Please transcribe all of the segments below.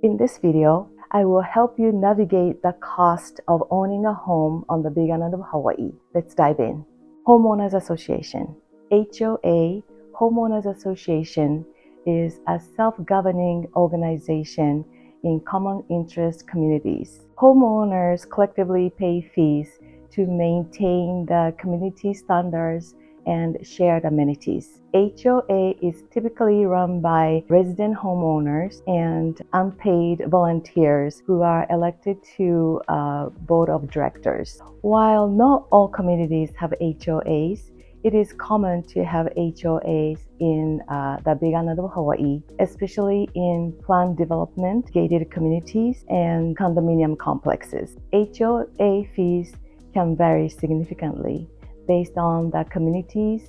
In this video, I will help you navigate the cost of owning a home on the Big Island of Hawaii. Let's dive in. Homeowners Association. HOA, Homeowners Association, is a self-governing organization in common interest communities. Homeowners collectively pay fees to maintain the community standards and shared amenities. HOA is typically run by resident homeowners and unpaid volunteers who are elected to a board of directors. While not all communities have HOAs, it is common to have HOAs in the Big Island of Hawaii, especially in planned development, gated communities, and condominium complexes. HOA fees can vary significantly based on the communities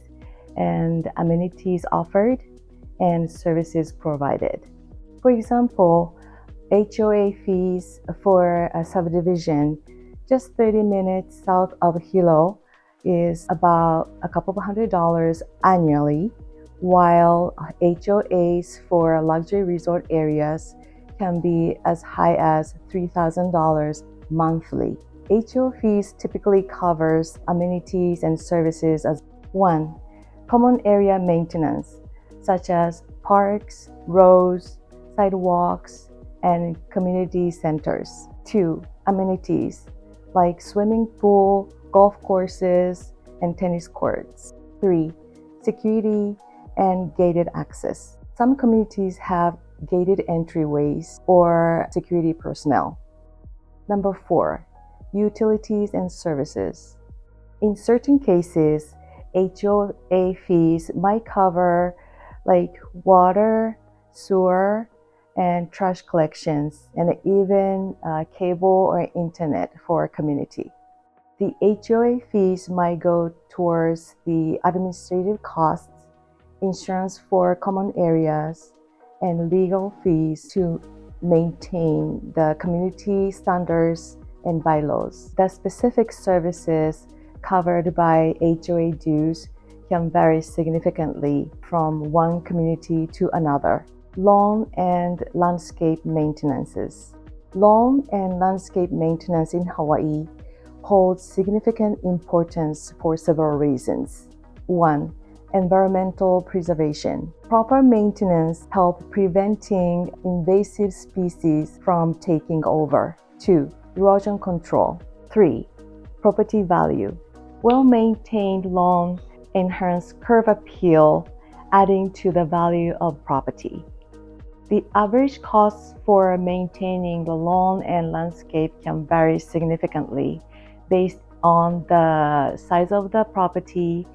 and amenities offered and services provided. For example, HOA fees for a subdivision just 30 minutes south of Hilo is about a couple of $100 annually, while HOAs for luxury resort areas can be as high as $3,000 monthly. HOA fees typically covers amenities and services as 1. Common area maintenance, such as parks, roads, sidewalks, and community centers. 2. Amenities, like swimming pool, golf courses, and tennis courts. 3. Security and gated access. Some communities have gated entryways or security personnel. Number 4. Utilities and services. In certain cases, HOA fees might cover like water, sewer, and trash collections, and even cable or internet for a community. The HOA fees might go towards the administrative costs, insurance for common areas, and legal fees to maintain the community standards and bylaws. The specific services covered by HOA dues can vary significantly from one community to another. Lawn and landscape maintenances. Lawn and landscape maintenance in Hawaii holds significant importance for several reasons. 1. Environmental preservation. Proper maintenance helps preventing invasive species from taking over. 2. Erosion control. 3. Property value. Well-maintained lawn enhances curb appeal, adding to the value of property. The average cost for maintaining the lawn and landscape can vary significantly based on the size of the property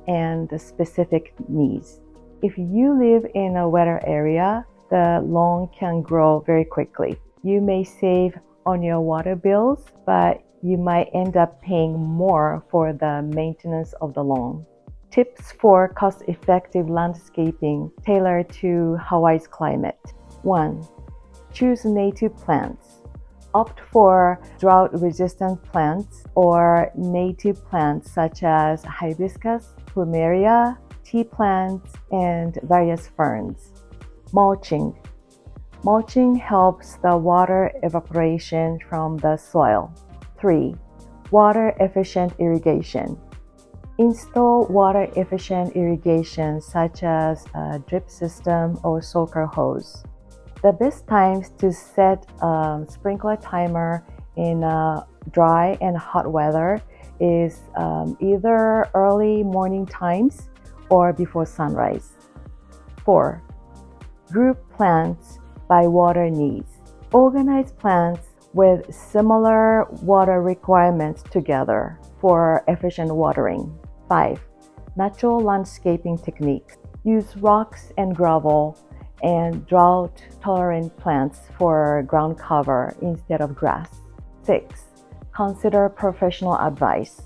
and the specific needs. If you live in a wetter area, the lawn can grow very quickly. You may save on your water bills, but you might end up paying more for the maintenance of the lawn. Tips for cost-effective landscaping tailored to Hawaii's climate. 1. Choose native plants. Opt for drought-resistant plants or native plants such as hibiscus, plumeria, tea plants, and various ferns. Mulching. Mulching helps the water evaporation from the soil. 3. Water-efficient irrigation. Install water-efficient irrigation such as a drip system or soaker hose. The best times to set a sprinkler timer in dry and hot weather is either early morning times or before sunrise. 4. Group plants by water needs. Organize plants with similar water requirements together for efficient watering. 5. Natural landscaping techniques. Use rocks and gravel and drought-tolerant plants for ground cover instead of grass. 6. Consider professional advice.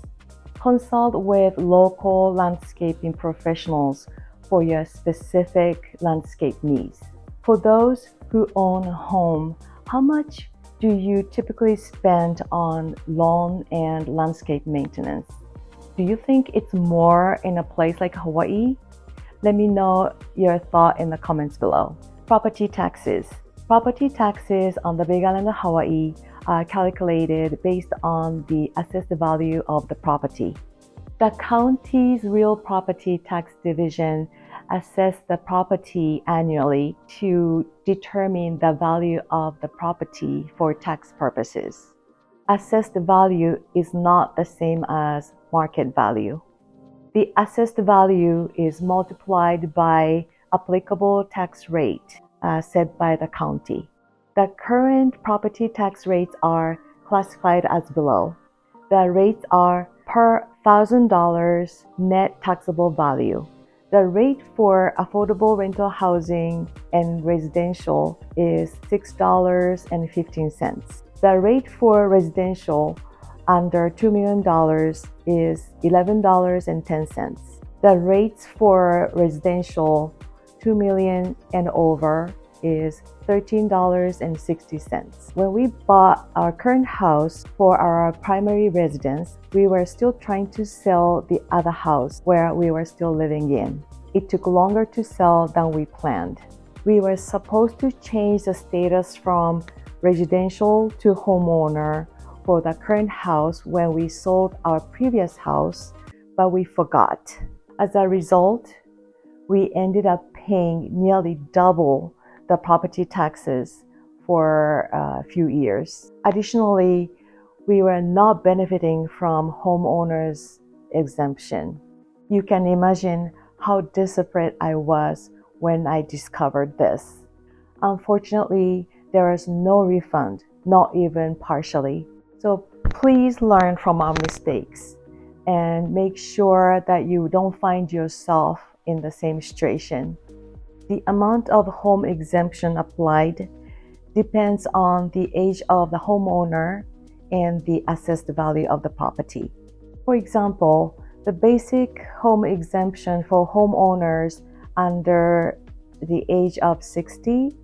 Consult with local landscaping professionals for your specific landscape needs. For those who own a home, how much do you typically spend on lawn and landscape maintenance? Do you think it's more in a place like Hawaii? Let me know your thought in the comments below. Property taxes. Property taxes on the Big Island of Hawaii are calculated based on the assessed value of the property. The county's real property tax division assess the property annually to determine the value of the property for tax purposes. Assessed value is not the same as market value. The assessed value is multiplied by applicable tax rate set by the county. The current property tax rates are classified as below. The rates are per $1,000 net taxable value. The rate for affordable rental housing and residential is $6.15. The rate for residential under $2 million is $11.10. The rates for residential $2 million and over is $13.60. When we bought our current house for our primary residence, we were still trying to sell the other house where we were still living in. It took longer to sell than we planned. We were supposed to change the status from residential to homeowner for the current house when we sold our previous house, but we forgot. As a result, we ended up paying nearly double the property taxes for a few years. Additionally, we were not benefiting from homeowners exemption. You can imagine how desperate I was when I discovered this. Unfortunately, there is no refund, not even partially. So please learn from our mistakes and make sure that you don't find yourself in the same situation. The amount of home exemption applied depends on the age of the homeowner and the assessed value of the property. For example, the basic home exemption for homeowners under the age of 60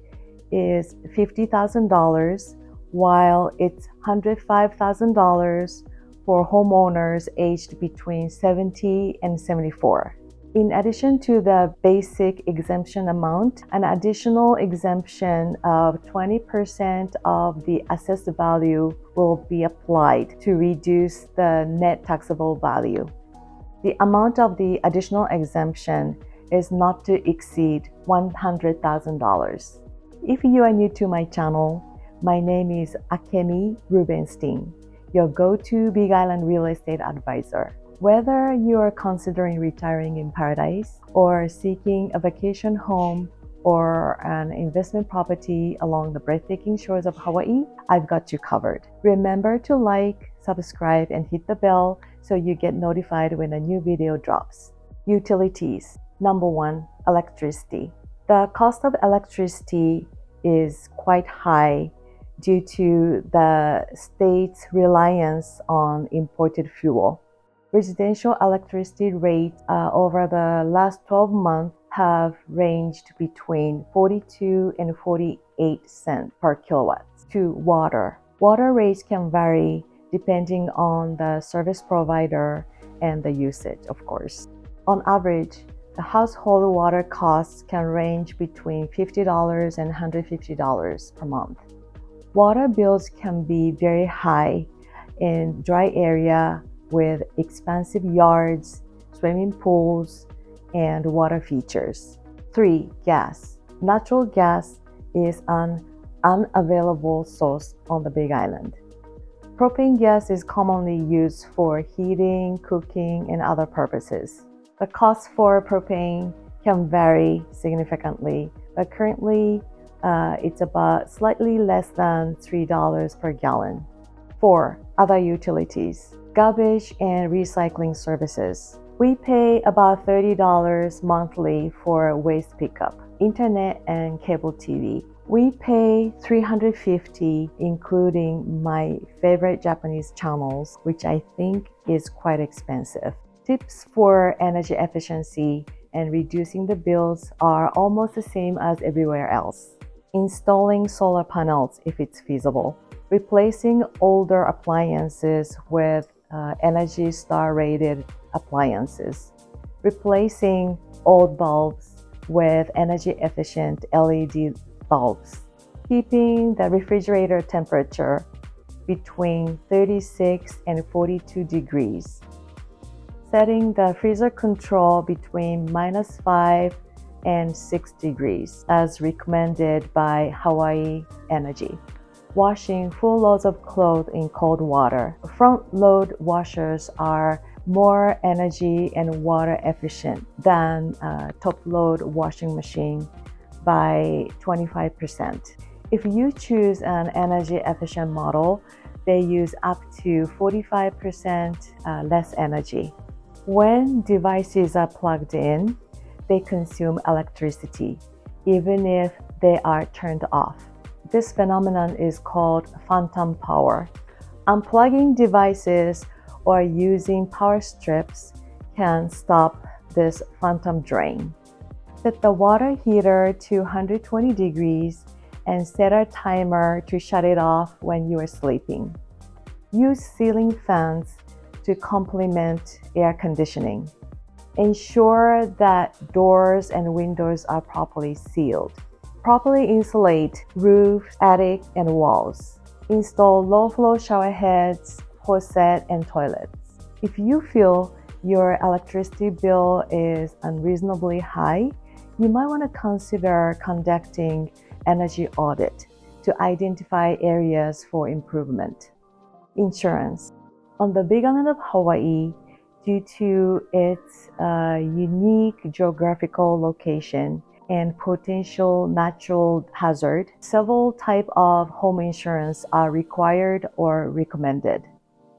is $50,000, while it's $105,000 for homeowners aged between 70 and 74. In addition to the basic exemption amount, an additional exemption of 20% of the assessed value will be applied to reduce the net taxable value. The amount of the additional exemption is not to exceed $100,000. If you are new to my channel, my name is Akemi Rubenstein, your go-to Big Island real estate advisor. Whether you are considering retiring in paradise or seeking a vacation home or an investment property along the breathtaking shores of Hawaii, I've got you covered. Remember to like, subscribe, and hit the bell so you get notified when a new video drops. Utilities. Number 1, electricity. The cost of electricity is quite high due to the state's reliance on imported fuel. Residential electricity rates over the last 12 months have ranged between 42 and 48 cents per kilowatt. To water. Water rates can vary depending on the service provider and the usage, of course. On average, the household water costs can range between $50 and $150 per month. Water bills can be very high in dry area with expansive yards, swimming pools, and water features. 3. Gas. Natural gas is an unavailable source on the Big Island. Propane gas is commonly used for heating, cooking, and other purposes. The cost for propane can vary significantly, but currently it's about slightly less than $3 per gallon. 4. Other utilities. Garbage and recycling services. We pay about $30 monthly for waste pickup, internet, and cable TV. We pay $350, including my favorite Japanese channels, which I think is quite expensive. Tips for energy efficiency and reducing the bills are almost the same as everywhere else. Installing solar panels if it's feasible. Replacing older appliances with Energy Star rated appliances. Replacing old bulbs with energy efficient LED bulbs. keeping the refrigerator temperature between 36 and 42 degrees, setting the freezer control between -5 and 6 degrees as recommended by Hawaii Energy. Washing full loads of clothes in cold water. Front load washers are more energy and water efficient than top load washing machine by 25%. If you choose an energy efficient model, they use up to 45% less energy. When devices are plugged in, they consume electricity, even if they are turned off. This phenomenon is called phantom power. Unplugging devices or using power strips can stop this phantom drain. Set the water heater to 120 degrees and set a timer to shut it off when you are sleeping. Use ceiling fans to complement air conditioning. Ensure that doors and windows are properly sealed. Properly insulate roof, attic, and walls. Install low-flow shower heads, faucet, and toilets. If you feel your electricity bill is unreasonably high, you might want to consider conducting energy audit to identify areas for improvement. Insurance. On the Big Island of Hawaii, due to its unique geographical location and potential natural hazard, several types of home insurance are required or recommended.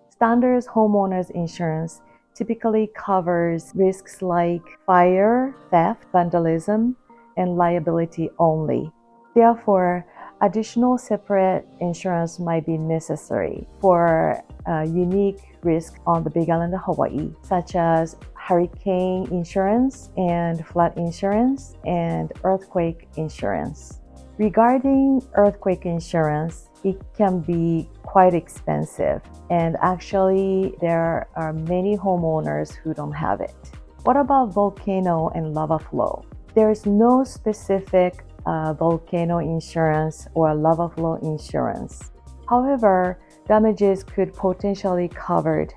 Standard homeowners insurance typically covers risks like fire, theft, vandalism, and liability only. Therefore, additional separate insurance might be necessary for unique risks on the Big Island of Hawaii, such as hurricane insurance and flood insurance and earthquake insurance. Regarding earthquake insurance, it can be quite expensive, and actually there are many homeowners who don't have it. What about volcano and lava flow? There is no specific volcano insurance or lava flow insurance. However, damages could potentially be covered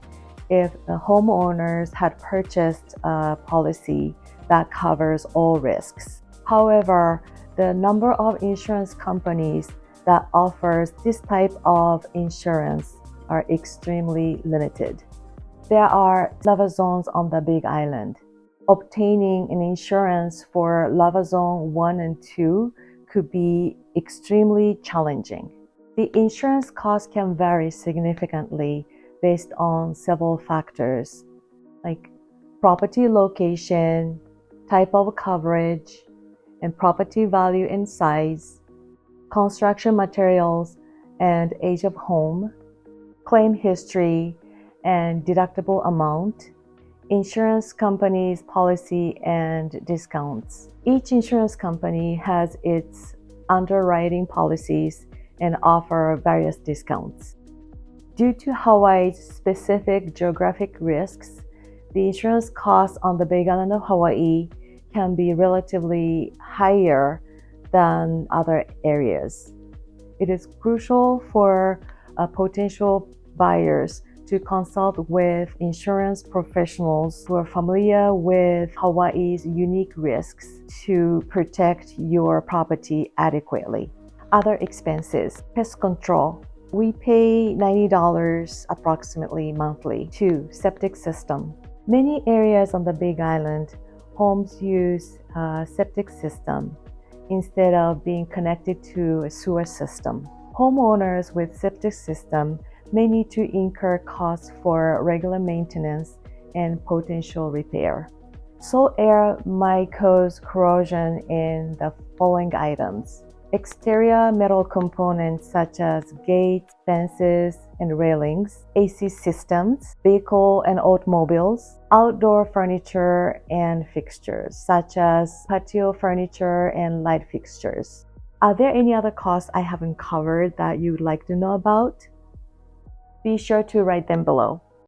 if the homeowners had purchased a policy that covers all risks. However, the number of insurance companies that offers this type of insurance are extremely limited. There are lava zones on the Big Island. Obtaining an insurance for lava zone 1 and 2 could be extremely challenging. The insurance cost can vary significantly based on several factors like property location, type of coverage, and property value and size, construction materials and age of home, claim history and deductible amount, insurance company's policy and discounts. Each insurance company has its underwriting policies and offer various discounts. Due to Hawaii's specific geographic risks, the insurance costs on the Big Island of Hawaii can be relatively higher than other areas. It is crucial for potential buyers to consult with insurance professionals who are familiar with Hawaii's unique risks to protect your property adequately. Other expenses. Pest control. We pay $90 approximately monthly to septic system. Many areas on the Big Island, homes use a septic system instead of being connected to a sewer system. Homeowners with septic system may need to incur costs for regular maintenance and potential repair. Salt air might cause corrosion in the following items: exterior metal components such as gates, fences, and railings, AC systems, vehicle and automobiles, outdoor furniture and fixtures such as patio furniture and light fixtures. Are there any other costs I haven't covered that you would like to know about? Be sure to write them below.